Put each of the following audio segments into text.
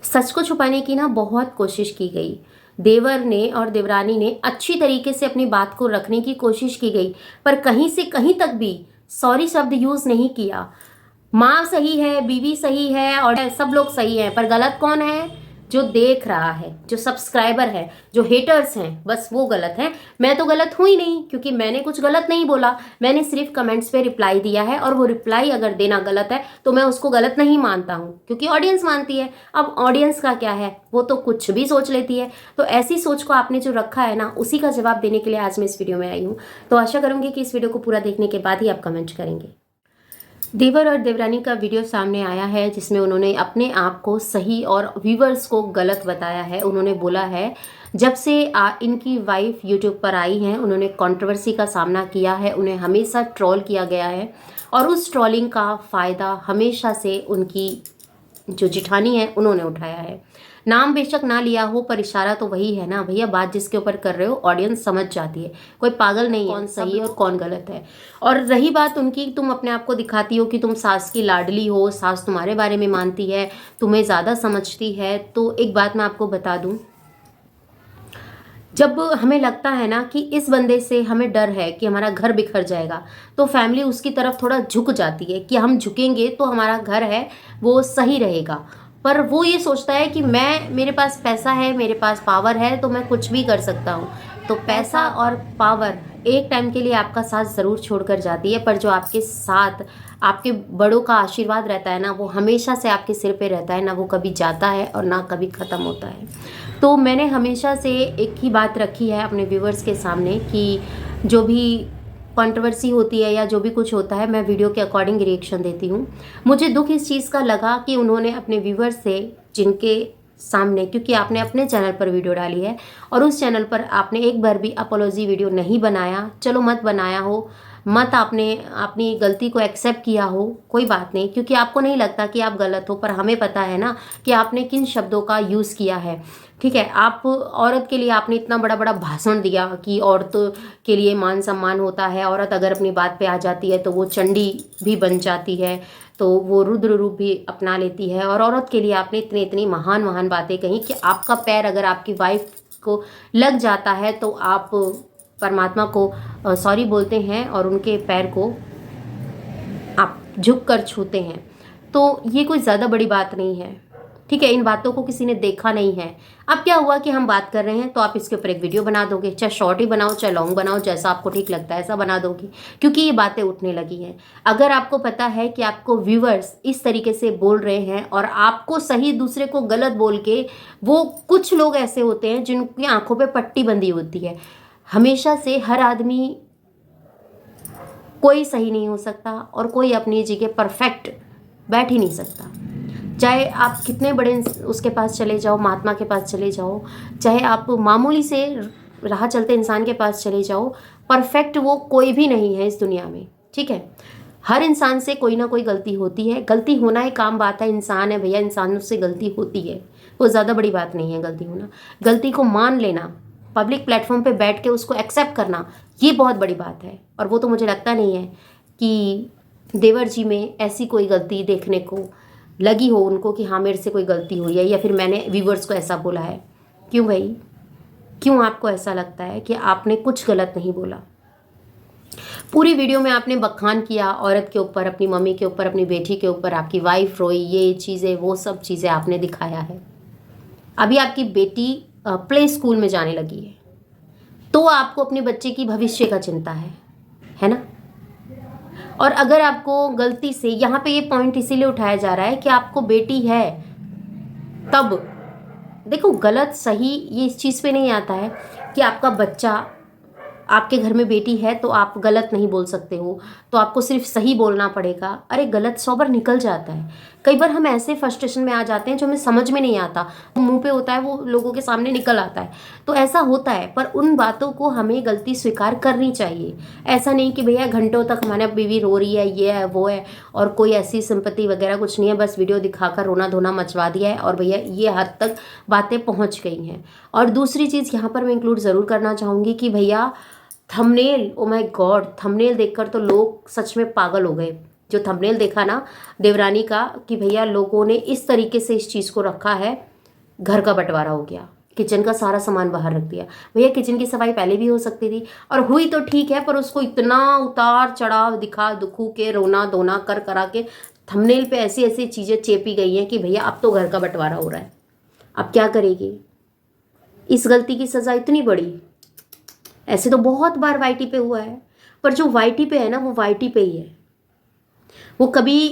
सच को छुपाने की ना बहुत कोशिश की गई। देवर ने और देवरानी ने अच्छी तरीके से अपनी बात को रखने की कोशिश की गई, पर कहीं से कहीं तक भी सॉरी शब्द यूज नहीं किया। माँ सही है, बीवी सही है और सब लोग सही हैं, पर गलत कौन है? जो देख रहा है, जो सब्सक्राइबर है, जो हेटर्स हैं, बस वो गलत हैं। मैं तो गलत हुई नहीं, क्योंकि मैंने कुछ गलत नहीं बोला। मैंने सिर्फ कमेंट्स पे रिप्लाई दिया है, और वो रिप्लाई अगर देना गलत है तो मैं उसको गलत नहीं मानता हूँ, क्योंकि ऑडियंस मानती है। अब ऑडियंस का क्या है, वो तो कुछ भी सोच लेती है। तो ऐसी सोच को आपने जो रखा है ना, उसी का जवाब देने के लिए आज मैं इस वीडियो में आई हूँ। तो आशा करूंगी कि इस वीडियो को पूरा देखने के बाद ही आप कमेंट करेंगे। देवर और देवरानी का वीडियो सामने आया है, जिसमें उन्होंने अपने आप को सही और व्यूवर्स को गलत बताया है। उन्होंने बोला है जब से इनकी वाइफ यूट्यूब पर आई हैं, उन्होंने कंट्रोवर्सी का सामना किया है, उन्हें हमेशा ट्रोल किया गया है, और उस ट्रोलिंग का फ़ायदा हमेशा से उनकी जो जिठानी है उन्होंने उठाया है। नाम बेशक ना लिया हो, पर इशारा तो वही है ना भैया। बात जिसके ऊपर कर रहे हो ऑडियंस समझ जाती है, कोई पागल नहीं है कौन सही है और कौन गलत है। और रही बात उनकी, तुम अपने आप को दिखाती हो कि तुम सास की लाडली हो, सास तुम्हारे बारे में मानती है, तुम्हें ज़्यादा समझती है। तो एक बात मैं आपको बता दूं, जब हमें लगता है ना कि इस बंदे से हमें डर है कि हमारा घर बिखर जाएगा, तो फैमिली उसकी तरफ थोड़ा झुक जाती है कि हम झुकेंगे तो हमारा घर है वो सही रहेगा। पर वो ये सोचता है कि मेरे पास पैसा है, मेरे पास पावर है, तो मैं कुछ भी कर सकता हूँ। तो पैसा और पावर एक टाइम के लिए आपका साथ ज़रूर छोड़कर जाती है, पर जो आपके साथ आपके बड़ों का आशीर्वाद रहता है ना, वो हमेशा से आपके सिर पे रहता है ना, वो कभी जाता है और ना कभी ख़त्म होता है। तो मैंने हमेशा से एक ही बात रखी है अपने व्यूवर्स के सामने कि जो भी कंट्रोवर्सी होती है या जो भी कुछ होता है, मैं वीडियो के अकॉर्डिंग रिएक्शन देती हूँ। मुझे दुख इस चीज़ का लगा कि उन्होंने अपने व्यूवर्स से, जिनके सामने, क्योंकि आपने अपने चैनल पर वीडियो डाली है और उस चैनल पर आपने एक बार भी अपोलॉजी वीडियो नहीं बनाया, चलो मत बनाया हो, मत आपने अपनी गलती को एक्सेप्ट किया हो, कोई बात नहीं, क्योंकि आपको नहीं लगता कि आप गलत हो, पर हमें पता है ना कि आपने किन शब्दों का यूज़ किया है। ठीक है, आप औरत के लिए आपने इतना बड़ा बड़ा भाषण दिया कि औरतों के लिए मान सम्मान होता है, औरत अगर अपनी बात पे आ जाती है तो वो चंडी भी बन जाती है, तो वो रुद्र रूप भी अपना लेती है। और औरत के लिए आपने इतनी इतनी महान महान बातें कही कि आपका पैर अगर आपकी वाइफ को लग जाता है तो आप परमात्मा को सॉरी बोलते हैं और उनके पैर को आप झुक कर छूते हैं। तो ये कोई ज़्यादा बड़ी बात नहीं है। ठीक है, इन बातों को किसी ने देखा नहीं है। अब क्या हुआ कि हम बात कर रहे हैं तो आप इसके ऊपर एक वीडियो बना दोगे, चाहे शॉर्ट ही बनाओ चाहे लॉन्ग बनाओ, जैसा आपको ठीक लगता है ऐसा बना दोगे, क्योंकि ये बातें उठने लगी हैं। अगर आपको पता है कि आपको व्यूवर्स इस तरीके से बोल रहे हैं और आपको सही दूसरे को गलत बोल के, वो कुछ लोग ऐसे होते हैं जिनकी आंखों पे पट्टी बंधी होती है। हमेशा से हर आदमी कोई सही नहीं हो सकता और कोई अपनी जगह परफेक्ट बैठ ही नहीं सकता। चाहे आप कितने बड़े उसके पास चले जाओ, महात्मा के पास चले जाओ, चाहे आप मामूली से राह चलते इंसान के पास चले जाओ, परफेक्ट वो कोई भी नहीं है इस दुनिया में। ठीक है, हर इंसान से कोई ना कोई गलती होती है। गलती होना एक आम बात है, इंसान है भैया, इंसानों से गलती होती है, वो ज़्यादा बड़ी बात नहीं है गलती होना। गलती को मान लेना, पब्लिक प्लेटफॉर्म पे बैठ के उसको एक्सेप्ट करना, ये बहुत बड़ी बात है। और वो तो मुझे लगता नहीं है कि देवर जी में ऐसी कोई गलती देखने को लगी हो उनको कि हाँ मेरे से कोई गलती हुई है या फिर मैंने व्यूवर्स को ऐसा बोला है। क्यों भाई, क्यों आपको ऐसा लगता है कि आपने कुछ गलत नहीं बोला? पूरी वीडियो में आपने बखान किया औरत के ऊपर, अपनी मम्मी के ऊपर, अपनी बेटी के ऊपर, आपकी वाइफ रोई, ये चीज़ें वो सब चीज़ें आपने दिखाया है। अभी आपकी बेटी प्ले स्कूल में जाने लगी है, तो आपको अपने बच्चे की भविष्य का चिंता है ना? और अगर आपको गलती से, यहाँ पे ये पॉइंट इसीलिए उठाया जा रहा है कि आपको बेटी है, तब देखो गलत सही ये इस चीज़ पे नहीं आता है कि आपका बच्चा, आपके घर में बेटी है तो आप गलत नहीं बोल सकते हो, तो आपको सिर्फ सही बोलना पड़ेगा। अरे गलत 100 बार निकल जाता है। कई बार हम ऐसे फ्रस्ट्रेशन में आ जाते हैं जो हमें समझ में नहीं आता, मुंह पे होता है वो लोगों के सामने निकल आता है, तो ऐसा होता है। पर उन बातों को हमें गलती स्वीकार करनी चाहिए। ऐसा नहीं कि भैया घंटों तक हमारी बीवी रो रही है, ये है वो है, और कोई ऐसी सिंपैथी वगैरह कुछ नहीं है, बस वीडियो दिखाकर रोना धोना मचवा दिया है और भैया ये हद तक बातें पहुँच गई हैं। और दूसरी चीज़ यहाँ पर मैं इंक्लूड ज़रूर करना चाहूँगी कि भैया thumbnail, oh my God, thumbnail देखकर तो लोग सच में पागल हो गए। जो थंबनेल देखा ना देवरानी का, कि भैया लोगों ने इस तरीके से इस चीज़ को रखा है घर का बंटवारा हो गया, किचन का सारा सामान बाहर रख दिया। भैया किचन की सफाई पहले भी हो सकती थी, और हुई तो ठीक है, पर उसको इतना उतार चढ़ाव दिखा दुखू के रोना धोना कर करा के थंबनेल पे ऐसी ऐसी चीज़ें चेपी गई हैं कि भैया अब तो घर का बंटवारा हो रहा है, अब क्या करेगी। इस गलती की सज़ा इतनी बड़ी, ऐसे तो बहुत बार वाईटी पे हुआ है, पर जो वाईटी पे है ना वो वाईटी पे ही है, वो कभी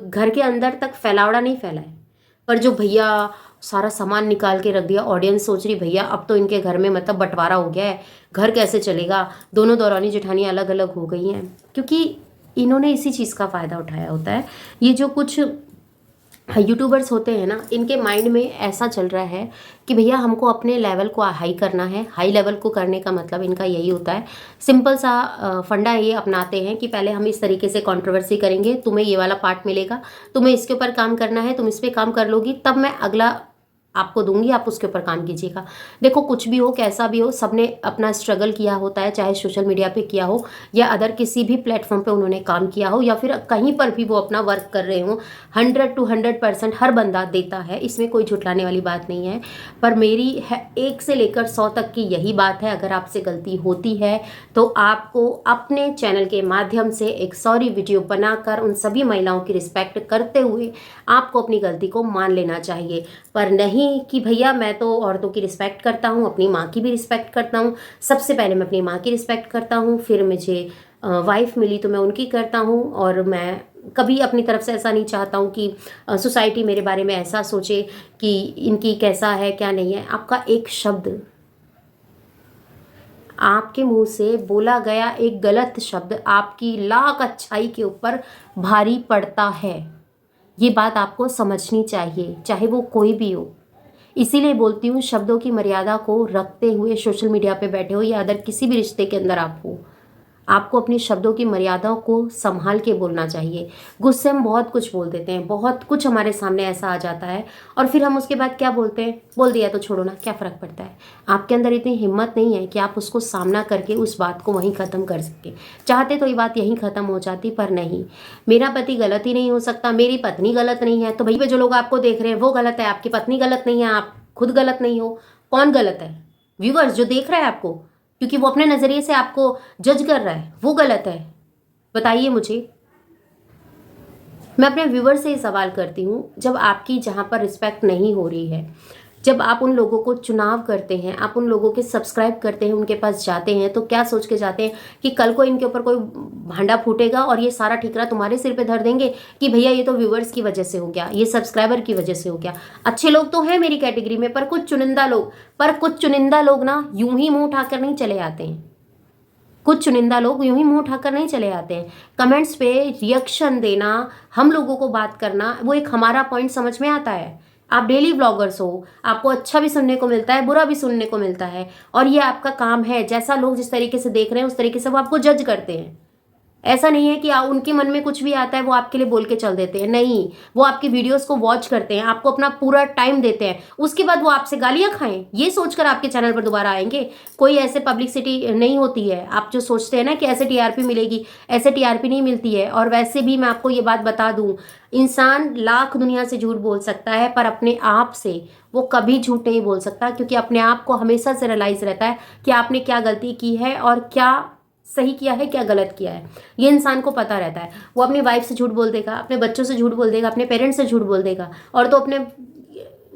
घर के अंदर तक फैलावड़ा नहीं फैला है। पर जो भैया सारा सामान निकाल के रख दिया, ऑडियंस सोच रही भैया अब तो इनके घर में मतलब बंटवारा हो गया है, घर कैसे चलेगा, दोनों दौरानी जेठानी अलग अलग हो गई हैं, क्योंकि इन्होंने इसी चीज़ का फ़ायदा उठाया होता है। ये जो कुछ यूट्यूबर्स होते हैं ना, इनके माइंड में ऐसा चल रहा है कि भैया हमको अपने लेवल को हाई करना है। हाई लेवल को करने का मतलब इनका यही होता है, सिंपल सा फंडा ये अपनाते हैं कि पहले हम इस तरीके से कंट्रोवर्सी करेंगे, तुम्हें ये वाला पार्ट मिलेगा, तुम्हें इसके ऊपर काम करना है, तुम इस पर काम कर लोगी, तब मैं अगला आपको दूंगी, आप उसके ऊपर काम कीजिएगा। देखो कुछ भी हो कैसा भी हो, सबने अपना स्ट्रगल किया होता है, चाहे सोशल मीडिया पे किया हो या अदर किसी भी प्लेटफॉर्म पे उन्होंने काम किया हो, या फिर कहीं पर भी वो अपना वर्क कर रहे हो। 100 to 100% हर बंदा देता है, इसमें कोई झुठलाने वाली बात नहीं है। पर मेरी है 1 से लेकर 100 तक की यही बात है, अगर आपसे गलती होती है तो आपको अपने चैनल के माध्यम से एक सॉरी वीडियो बनाकर उन सभी महिलाओं की रिस्पेक्ट करते हुए आपको अपनी गलती को मान लेना चाहिए। पर नहीं कि भैया मैं तो औरतों की रिस्पेक्ट करता हूँ, अपनी माँ की भी रिस्पेक्ट करता हूँ, सबसे पहले मैं अपनी माँ की रिस्पेक्ट करता हूँ, फिर मुझे वाइफ मिली तो मैं उनकी करता हूँ, और मैं कभी अपनी तरफ से ऐसा नहीं चाहता हूँ कि सोसाइटी मेरे बारे में ऐसा सोचे कि इनकी कैसा है क्या नहीं है। आपका एक शब्द, आपके मुंह से बोला गया एक गलत शब्द आपकी लाख अच्छाई के ऊपर भारी पड़ता है, ये बात आपको समझनी चाहिए, चाहे वो कोई भी हो। इसीलिए बोलती हूँ शब्दों की मर्यादा को रखते हुए सोशल मीडिया पे बैठे हो या अदर किसी भी रिश्ते के अंदर आप हो, आपको अपनी शब्दों की मर्यादाओं को संभाल के बोलना चाहिए। गुस्से में बहुत कुछ बोल देते हैं, बहुत कुछ हमारे सामने ऐसा आ जाता है, और फिर हम उसके बाद क्या बोलते हैं, बोल दिया तो छोड़ो ना, क्या फ़र्क पड़ता है। आपके अंदर इतनी हिम्मत नहीं है कि आप उसको सामना करके उस बात को वहीं ख़त्म कर सके। चाहते तो ये बात यहीं ख़त्म हो जाती, पर नहीं। मेरा पति गलत ही नहीं हो सकता, मेरी पत्नी गलत नहीं है, तो भैया जो लोग आपको देख रहे हैं वो गलत है, आपकी पत्नी गलत नहीं है, आप खुद गलत नहीं हो, कौन गलत है? व्यूवर्स जो देख रहा है आपको, क्योंकि वो अपने नज़रिए से आपको जज कर रहा है, वो गलत है? बताइए मुझे। मैं अपने व्यूवर से ही सवाल करती हूँ, जब आपकी जहाँ पर रिस्पेक्ट नहीं हो रही है, जब आप उन लोगों को चुनाव करते हैं, आप उन लोगों के सब्सक्राइब करते हैं, उनके पास जाते हैं, तो क्या सोच के जाते हैं कि कल को इनके ऊपर कोई भांडा फूटेगा और ये सारा ठिकरा तुम्हारे सिर पे धर देंगे कि भैया ये तो व्यूवर्स की वजह से हो गया, ये सब्सक्राइबर की वजह से हो गया। अच्छे लोग तो हैं मेरी कैटेगरी में, पर कुछ चुनिंदा लोग ना यूं ही मुंह उठाकर नहीं चले आते हैं। कुछ चुनिंदा लोग यूं ही मुंह उठाकर नहीं चले आते हैं। कमेंट्स पे रिएक्शन देना, हम लोगों को बात करना, वो एक हमारा पॉइंट समझ में आता है। आप डेली ब्लॉगर्स हो, आपको अच्छा भी सुनने को मिलता है, बुरा भी सुनने को मिलता है, और ये आपका काम है। जैसा लोग जिस तरीके से देख रहे हैं उस तरीके से वो आपको जज करते हैं। ऐसा नहीं है कि उनके मन में कुछ भी आता है वो आपके लिए बोल के चल देते हैं, नहीं। वो आपकी वीडियोस को वॉच करते हैं, आपको अपना पूरा टाइम देते हैं, उसके बाद वो आपसे गालियां खाएं ये सोचकर आपके चैनल पर दोबारा आएंगे। कोई ऐसे पब्लिसिटी नहीं होती है, आप जो सोचते हैं ना कि ऐसे टीआरपी मिलेगी, ऐसे टीआरपी नहीं मिलती है। और वैसे भी मैं आपको ये बात बता दूं, इंसान लाख दुनिया से झूठ बोल सकता है, पर अपने आप से वो कभी झूठ नहीं बोल सकता, क्योंकि अपने आप को हमेशा से रियलाइज रहता है कि आपने क्या गलती की है और क्या सही किया है, क्या गलत किया है, ये इंसान को पता रहता है। वो अपनी वाइफ से झूठ बोल देगा, अपने बच्चों से झूठ बोल देगा, अपने पेरेंट्स से झूठ बोल देगा, और तो अपने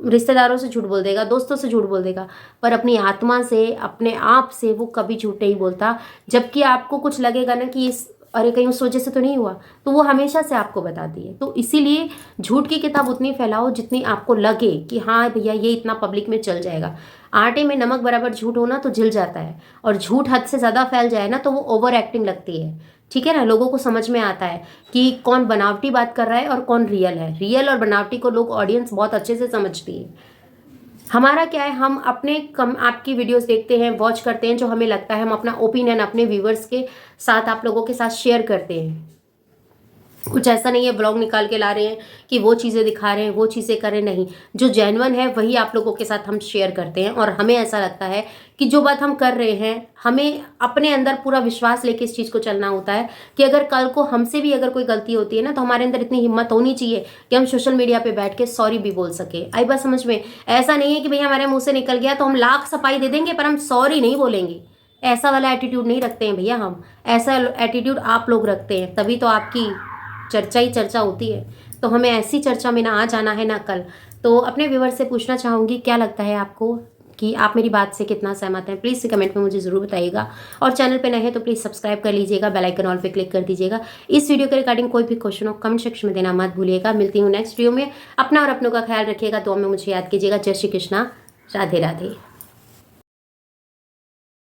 रिश्तेदारों से झूठ बोल देगा, दोस्तों से झूठ बोल देगा, पर अपनी आत्मा से, अपने आप से वो कभी झूठ नहीं बोलता। जबकि आपको कुछ लगेगा ना कि इस अरे कहीं उस वजह से तो नहीं हुआ, तो वो हमेशा से आपको बताती है। तो इसीलिए झूठ की किताब उतनी फैलाओ जितनी आपको लगे कि हाँ भैया ये इतना पब्लिक में चल जाएगा। आटे में नमक बराबर झूठ होना तो जल जाता है, और झूठ हद से ज़्यादा फैल जाए ना तो वो ओवर एक्टिंग लगती है। ठीक है ना, लोगों को समझ में आता है कि कौन बनावटी बात कर रहा है और कौन रियल है। रियल और बनावटी को लोग, ऑडियंस बहुत अच्छे से समझती है। हमारा क्या है, हम अपने आपकी वीडियोस देखते हैं, वॉच करते हैं, जो हमें लगता है हम अपना ओपिनियन अपने व्यूवर्स के साथ, आप लोगों के साथ शेयर करते हैं। कुछ ऐसा नहीं है ब्लॉग निकाल के ला रहे हैं कि वो चीज़ें दिखा रहे हैं, वो चीज़ें कर रहे हैं, नहीं। जो जेन्युइन है वही आप लोगों के साथ हम शेयर करते हैं, और हमें ऐसा लगता है कि जो बात हम कर रहे हैं, हमें अपने अंदर पूरा विश्वास लेके इस चीज़ को चलना होता है कि अगर कल को हमसे भी अगर कोई गलती होती है ना, तो हमारे अंदर इतनी हिम्मत होनी चाहिए कि हम सोशल मीडिया पे बैठ के सॉरी भी बोल सके। आई बात समझ में? ऐसा नहीं है कि भैया हमारे मुंह से निकल गया तो हम लाख सफाई दे देंगे पर हम सॉरी नहीं बोलेंगे। ऐसा वाला एटीट्यूड नहीं रखते हैं भैया हम। ऐसा एटीट्यूड आप लोग रखते हैं, तभी तो आपकी चर्चा ही चर्चा होती है। तो हमें ऐसी चर्चा में ना आज आना है ना कल। तो अपने व्यूवर से पूछना चाहूँगी, क्या लगता है आपको कि आप मेरी बात से कितना सहमत हैं? प्लीज़ से कमेंट में मुझे ज़रूर बताइएगा, और चैनल पे नए हैं तो प्लीज़ सब्सक्राइब कर लीजिएगा, बेल आइकन ऑल पे क्लिक कर दीजिएगा। इस वीडियो के रिगार्डिंग कोई भी क्वेश्चन हो कमेंट सेक्शन में देना मत भूलिएगा। मिलती हूँ नेक्स्ट वीडियो में। अपना और अपनों का ख्याल रखिएगा, दुआ में मुझे याद कीजिएगा। जय श्री कृष्णा, राधे राधे।